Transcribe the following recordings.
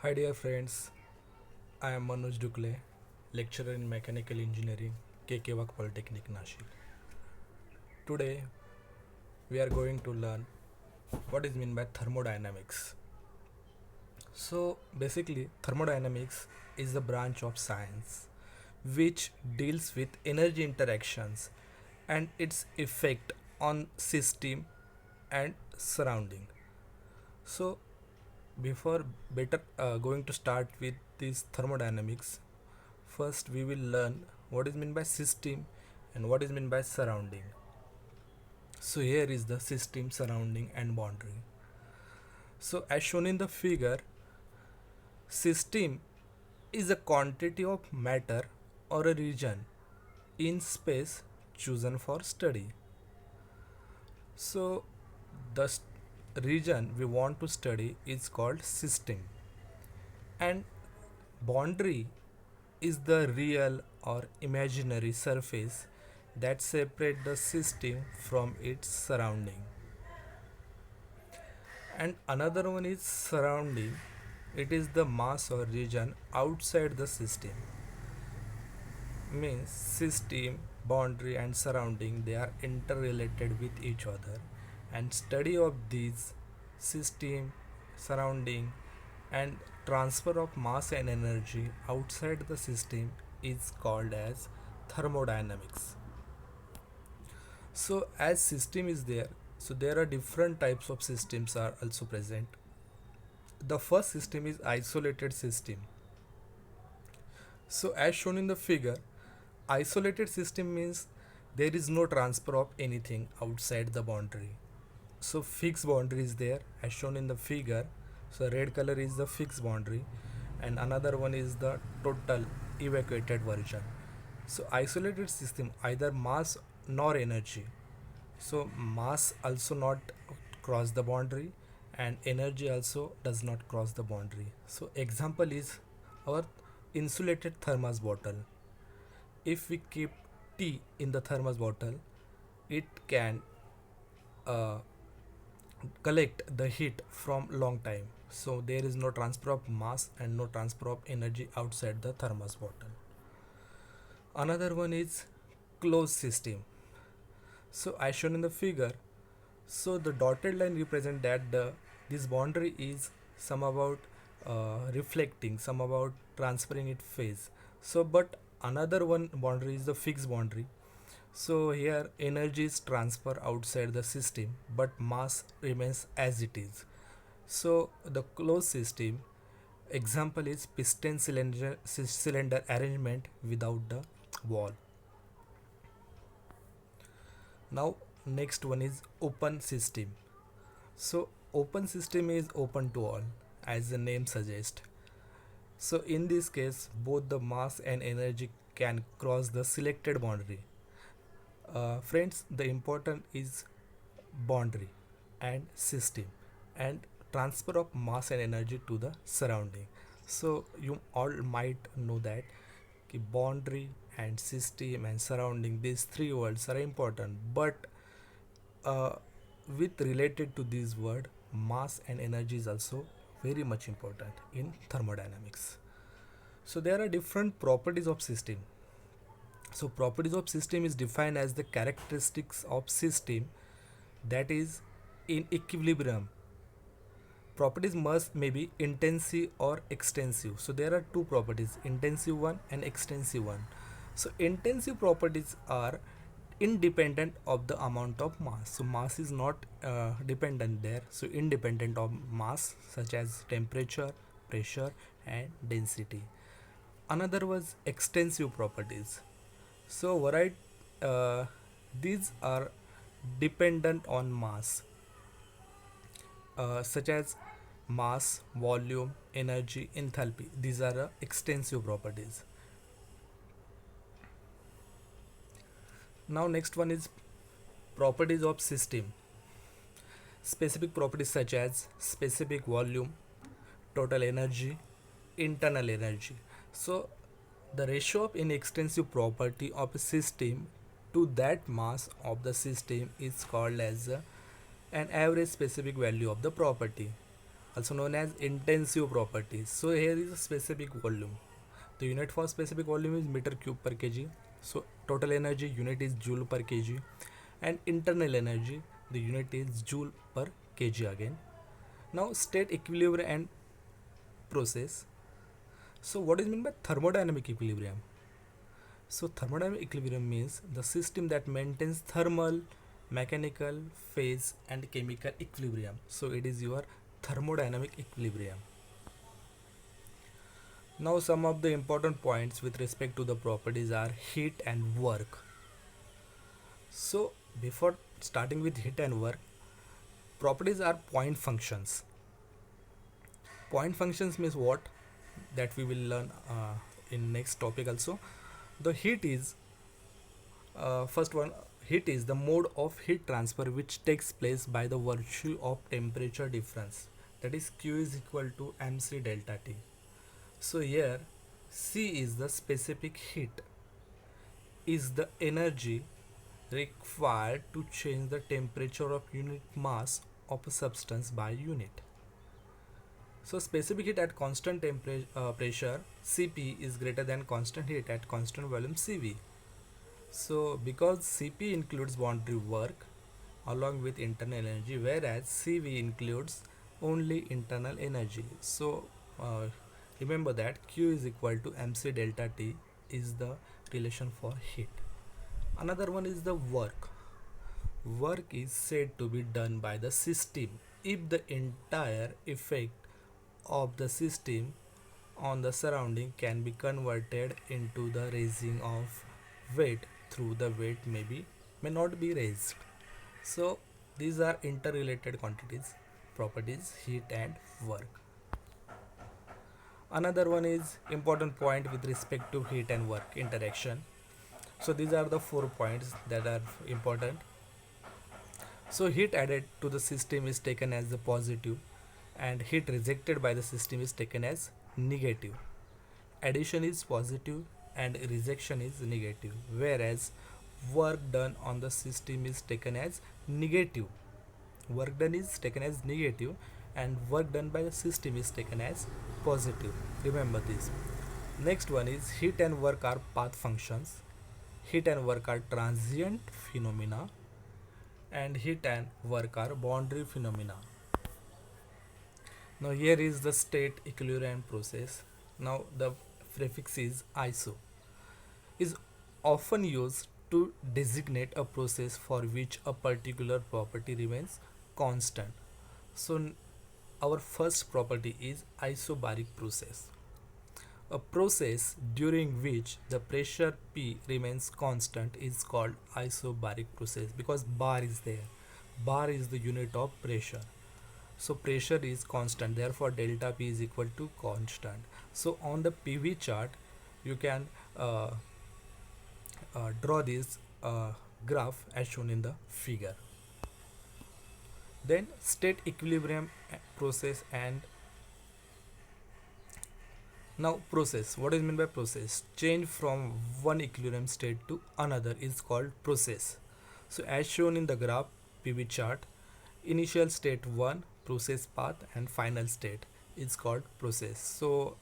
Hi dear friends, I am Manoj Dukle, lecturer in Mechanical Engineering, KK Polytechnic Nashik. Today we are going to learn what is meant by thermodynamics. So basically thermodynamics is the branch of science which deals with energy interactions and its effect on system and surrounding. So before better going to start with this thermodynamics, first we will learn what is meant by system and what is meant by surrounding. So here is the system, surrounding and boundary. So as shown in the figure, system is a quantity of matter or a region in space chosen for study. So the region we want to study is called system, and boundary is the real or imaginary surface that separate the system from its surrounding. And another one is surrounding. It is the mass or region outside the system. Means system, boundary and surrounding, they are interrelated with each other, and study of these system, surrounding and transfer of mass and energy outside the system is called as thermodynamics. So as system is there, so there are different types of systems are also present. The first system is isolated system. So as shown in the figure, isolated system means there is no transfer of anything outside the boundary. So fixed boundary is there as shown in the figure. So red color is the fixed boundary and another one is the total evacuated version. So isolated system either mass nor energy. So mass also not cross the boundary and energy also does not cross the boundary. So example is our insulated thermos bottle. If we keep tea in the thermos bottle, it can uh, collect the heat from long time. So there is no transfer of mass and no transfer of energy outside the thermos bottle. Another one is closed system. So as shown in the figure, so the dotted line represent that this boundary is some about reflecting, some about transferring its phase. So but another one boundary is the fixed boundary. So here energy is transfer outside the system but mass remains as it is. So the closed system example is piston cylinder arrangement without the wall. Now next one is open system. So open system is open to all as the name suggests. So in this case both the mass and energy can cross the selected boundary. Friends, the important is boundary and system and transfer of mass and energy to the surrounding. So you all might know that boundary and system and surrounding, these three words are important, but uh, with related to this word mass and energy is also very much important in thermodynamics. So there are different properties of system. So properties of system is defined as the characteristics of system that is in equilibrium. Properties must may be intensive or extensive. So there are two properties, intensive one and extensive one. So intensive properties are independent of the amount of mass. So mass is not dependent there. So independent of mass such as temperature, pressure and density. Another was extensive properties. So these are dependent on mass, such as mass, volume, energy, enthalpy. These are extensive properties. Now next one is properties of system. Specific properties such as specific volume, total energy, internal energy. So the ratio of an extensive property of a system to that mass of the system is called as an average specific value of the property. also known as intensive properties. So here is a specific volume. The unit for specific volume is meter cube per kg. So total energy unit is joule per kg, and internal energy, the unit is joule per kg again. Now state equilibrium and process. So what is meant by thermodynamic equilibrium? So thermodynamic equilibrium means the system that maintains thermal, mechanical, phase and chemical equilibrium. So it is your thermodynamic equilibrium. Now some of the important points with respect to the properties are heat and work. So before starting with heat and work, properties are point functions. Point functions means what? That we will learn in next topic also. The heat is first one. Heat is the mode of heat transfer which takes place by the virtue of temperature difference, that is Q is equal to mc delta T. So here C is the specific heat, is the energy required to change the temperature of unit mass of a substance by unit. So specific heat at constant pressure Cp is greater than constant heat at constant volume Cv. So because Cp includes boundary work along with internal energy, whereas Cv includes only internal energy. So uh, remember that Q is equal to mc delta T is the relation for heat. Another one is the work. Work is said to be done by the system if the entire effect of the system on the surrounding can be converted into the raising of weight through the weight may not be raised. So these are interrelated quantities, properties, heat and work. Another one is important point with respect to heat and work interaction. So these are the 4 points that are important. So heat added to the system is taken as the positive, and heat rejected by the system is taken as negative. Addition is positive and rejection is negative, whereas work done on the system is taken as negative. Work done is taken as negative and work done by the system is taken as positive. Remember this. Next one is heat and work are path functions. Heat and work are transient phenomena, and heat and work are boundary phenomena. Now here is the state equilibrium process. Now the prefix is iso is often used to designate a process for which a particular property remains constant. So our first property is isobaric process. A process during which the pressure P remains constant is called isobaric process because bar is there. Bar is the unit of pressure. So pressure is constant, therefore delta P is equal to constant. So on the PV chart you can draw this graph as shown in the figure. Then state equilibrium process. And now process, what is meant by process? Change from one equilibrium state to another is called process. So as shown in the graph PV chart, initial state 1, process path, and final state is called process. So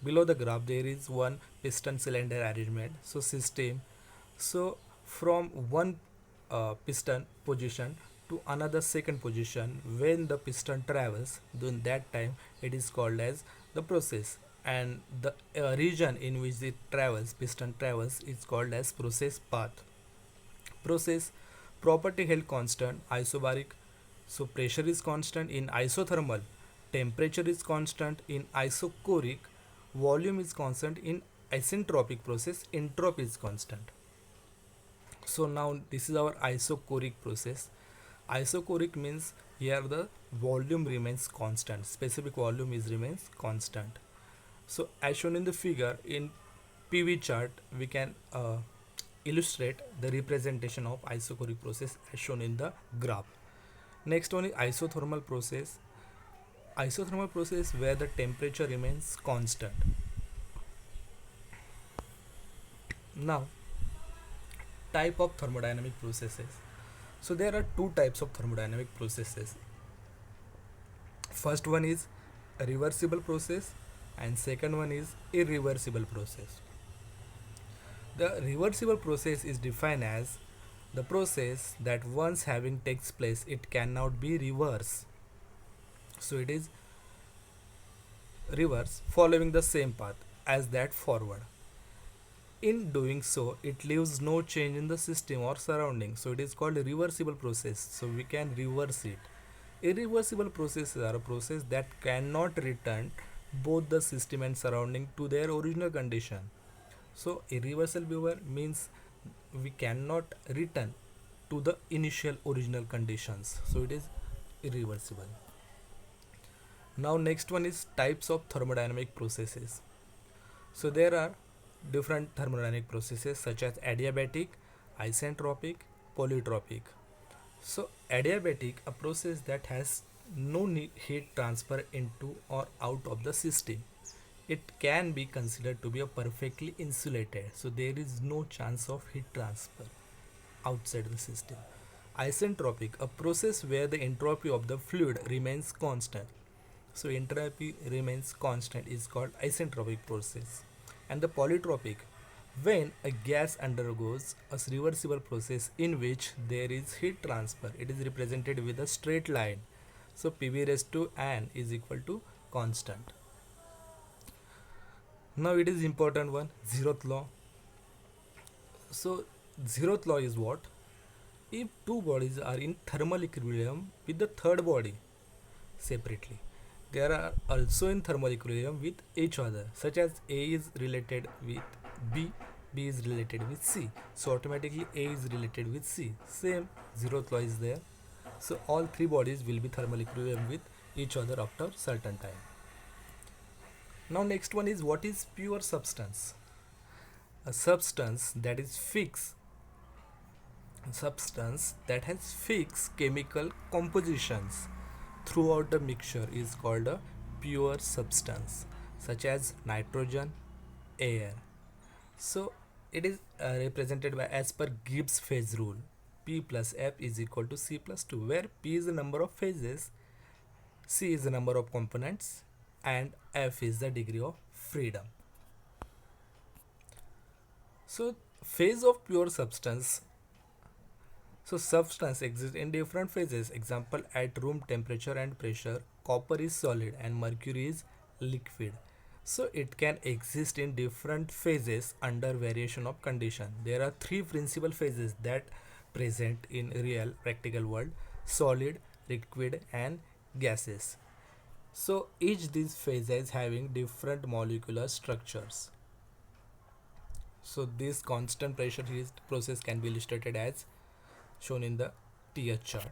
below the graph there is one piston cylinder arrangement, so system. So from one piston position to another second position, when the piston travels, then that time it is called as the process, and the region in which it travels, piston travels, is called as process path. Process property held constant, isobaric. So pressure is constant in isothermal, temperature is constant in isochoric, volume is constant in isentropic process, entropy is constant. So now this is our isochoric process. Isochoric means here the volume remains constant, specific volume is remains constant. So as shown in the figure in PV chart, we can illustrate the representation of isochoric process as shown in the graph. Next one is isothermal process. Isothermal process where the temperature remains constant. Now type of thermodynamic processes. So there are two types of thermodynamic processes. First one is a reversible process and second one is irreversible process. The reversible process is defined as the process that once having takes place it cannot be reversed. So it is reverse following the same path as that forward. In doing so, it leaves no change in the system or surrounding. So it is called a reversible process. So we can reverse it. Irreversible processes are a process that cannot return both the system and surrounding to their original condition. So irreversible means we cannot return to the initial original conditions. So it is irreversible. Now next one is types of thermodynamic processes. So there are different thermodynamic processes such as adiabatic, isentropic, polytropic. So adiabatic, a process that has no heat transfer into or out of the system. It can be considered to be a perfectly insulated. So there is no chance of heat transfer outside the system. Isentropic, a process where the entropy of the fluid remains constant. So entropy remains constant is called isentropic process. And the polytropic, when a gas undergoes a reversible process in which there is heat transfer, it is represented with a straight line. So PV raised to n is equal to constant. Now it is important one, zeroth law. So zeroth law is what? If two bodies are in thermal equilibrium with the third body separately, they are also in thermal equilibrium with each other, such as A is related with B, B is related with C. So automatically A is related with C. Same zeroth law is there. So all three bodies will be thermal equilibrium with each other after certain time. Now next one is what is pure substance? A substance that is fixed, substance that has fixed chemical compositions throughout the mixture is called a pure substance, such as nitrogen, air. So it is represented by as per Gibbs phase rule, P plus F is equal to C plus 2, where P is the number of phases, C is the number of components, and F is the degree of freedom. So phase of pure substance. So substance exists in different phases. Example, at room temperature and pressure, copper is solid and mercury is liquid. So it can exist in different phases under variation of condition. There are three principal phases that present in real practical world: solid, liquid, and gases. So each these phases having different molecular structures. So this constant pressure process can be illustrated as shown in the TH chart.